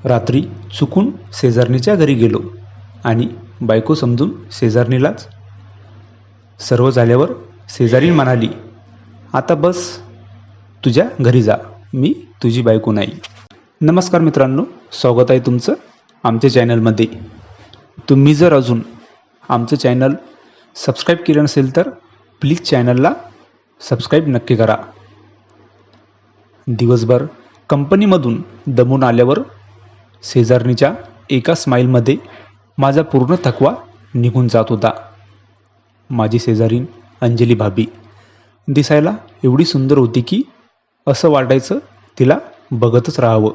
रात्री चुकून शेजारणीच्या घरी गेलो आणि बायको समजून शेजारणीलाच. सर्व झाल्यावर शेजारी म्हणाली, आता बस, तुझ्या घरी जा, मी तुझी बायको नाही. नमस्कार मित्रांनो, स्वागत आहे तुमचं आमच्या चॅनलमध्ये. तुम्ही जर अजून आमचं चॅनल सबस्क्राईब केलं नसेल तर प्लीज चॅनलला सबस्क्राईब नक्की करा. दिवसभर कंपनीमधून दमून आल्यावर शेजारणीच्या एका स्माईलमध्ये माझा पूर्ण थकवा निघून जात होता. माझी शेजारीण अंजली भाभी दिसायला एवढी सुंदर होती की असं वाटायचं तिला बघतच राहावं.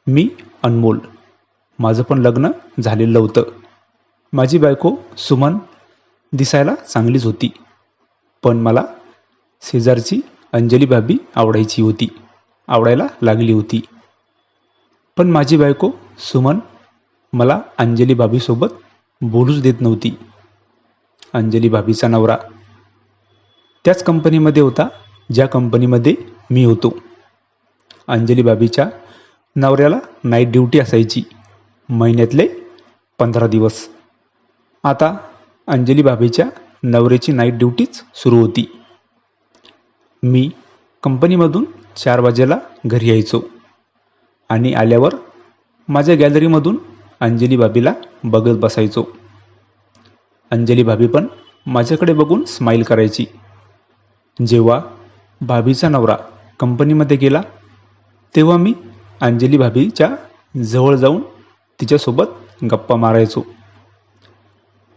मी अनमोल, माझं पण लग्न झालेलं होतं. माझी बायको सुमन दिसायला चांगलीच होती, पण मला शेजारची अंजली भाभी आवडायला लागली होती. पण माझी बायको सुमन मला अंजली भाभीसोबत बोलूच देत नव्हती. अंजली भाभीचा नवरा त्याच कंपनीमध्ये होता ज्या कंपनीमध्ये मी होतो. अंजली भाभीच्या नवऱ्याला नाईट ड्युटी असायची, महिन्यातले 15 दिवस. आता अंजली भाभीच्या नवऱ्याची नाईट ड्युटीच सुरू होती. मी कंपनीमधून 4 वाजेला घरी यायचो आणि आल्यावर माझ्या गॅलरीमधून अंजली भाभीला बघत बसायचो. अंजली भाभी पण माझ्याकडे बघून स्माईल करायची. जेव्हा भाभीचा नवरा कंपनीमध्ये गेला तेव्हा मी अंजली भाभीच्या जवळ जाऊन तिच्यासोबत गप्पा मारायचो.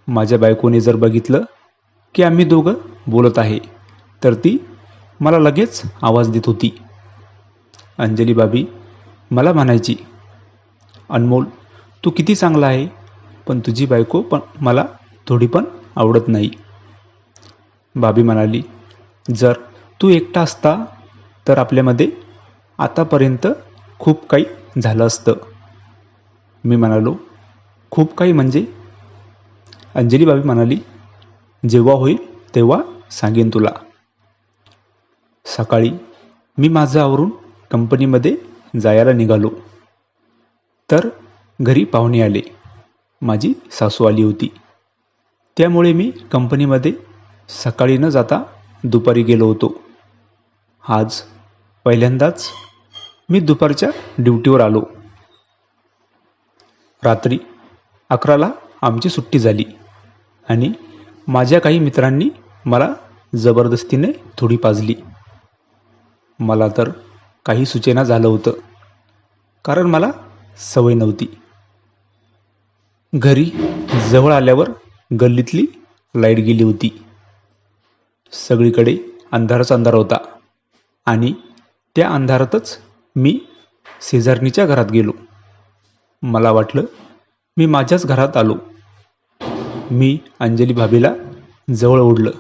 माझ्या बायकोने जर बघितलं की आम्ही दोघं बोलत आहे तर ती मला लगेच आवाज देत होती. अंजली भाभी मला म्हणायची, अनमोल, तू किती चांगला आहे, पण तुझी बायको पण मला थोडी पण आवडत नाही. भाभी म्हणाली, जर तू एकटा असता तर आपल्यामध्ये आतापर्यंत खूप काही झालं असतं. मी म्हणालो, खूप काही म्हणजे? अंजली भाभी म्हणाली, जेव्हा होईल तेव्हा सांगेन तुला. सकाळी मी माझं आवरून कंपनीमध्ये जायला निघालो तर घरी पाहुणे आले. माझी सासू आली होती, त्यामुळे मी कंपनीमध्ये सकाळी न जाता दुपारी गेलो होतो. आज पहिल्यांदाच मी दुपारच्या ड्युटीवर आलो. रात्री 11ला आमची सुट्टी झाली आणि माझ्या काही मित्रांनी मला जबरदस्तीने थोडी पाजली. मला तर काही सुचेना झालं होतं, कारण मला सवय नव्हती. घरी जवळ आल्यावर गल्लीतली लाईट गेली होती. सगळीकडे अंधारच अंधार होता आणि त्या अंधारातच मी शेजारणीच्या घरात गेलो. मला वाटलं मी माझ्याच घरात आलो. मी अंजली भाभीला जवळ ओढलं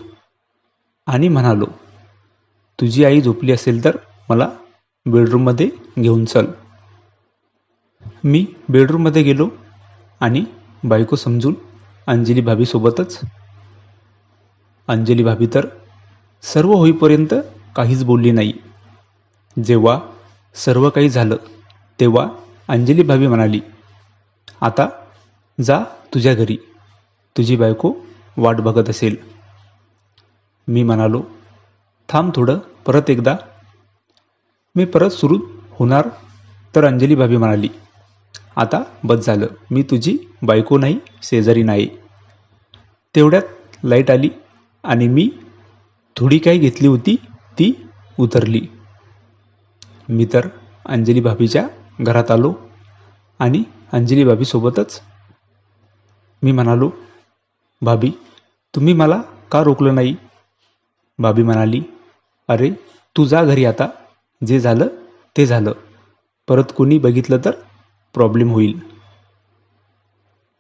आणि म्हणालो, तुझी आई झोपली असेल तर मला बेडरूममध्ये घेऊन चल. मी बेडरूममध्ये गेलो आणि बायको समजून अंजली भाभीसोबतच. अंजली भाभी तर सर्व होईपर्यंत काहीच बोलली नाही. जेव्हा सर्व काही झालं तेव्हा अंजली भाभी म्हणाली, आता जा तुझ्या घरी, तुझी बायको वाट बघत असेल. मी म्हणालो, थांब थोडं, परत एकदा. मी परत सुरू होणार तर अंजली भाभी म्हणाली, आता बस झालं, मी तुझी बायको नाही, शेजारी नाही. तेवढ्यात लाईट आली आणि मी थोडी काही घेतली होती ती उतरली. मी तर अंजली भाभीच्या घरात आलो आणि अंजली भाभीसोबतच. मी म्हणालो, भाभी, तुम्ही मला का रोखलं नाही? भाभी म्हणाली, अरे तू जा घरी आता, जे झालं ते झालं, परत कोणी बघितलं तर प्रॉब्लेम होईल.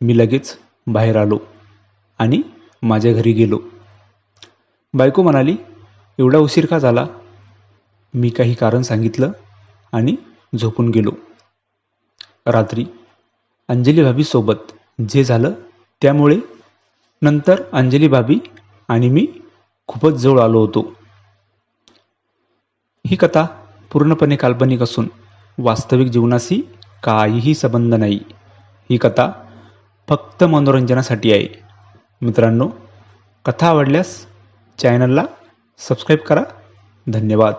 मी लगेच बाहेर आलो आणि माझ्या घरी गेलो. बायको म्हणाली, एवढा उशीर का झाला? मी काही कारण सांगितलं आणि झोपून गेलो. रात्री अंजली भाभीसोबत जे झालं त्यामुळे नंतर अंजली भाभी आणि मी खूपच जवळ आलो होतो. ही कथा पूर्णपणे काल्पनिक असून वास्तविक जीवनाशी काहीही संबंध नाही. ही कथा फक्त मनोरंजनासाठी आहे. मित्रांनो, कथा आवडल्यास चॅनलला सबस्क्राईब करा. धन्यवाद.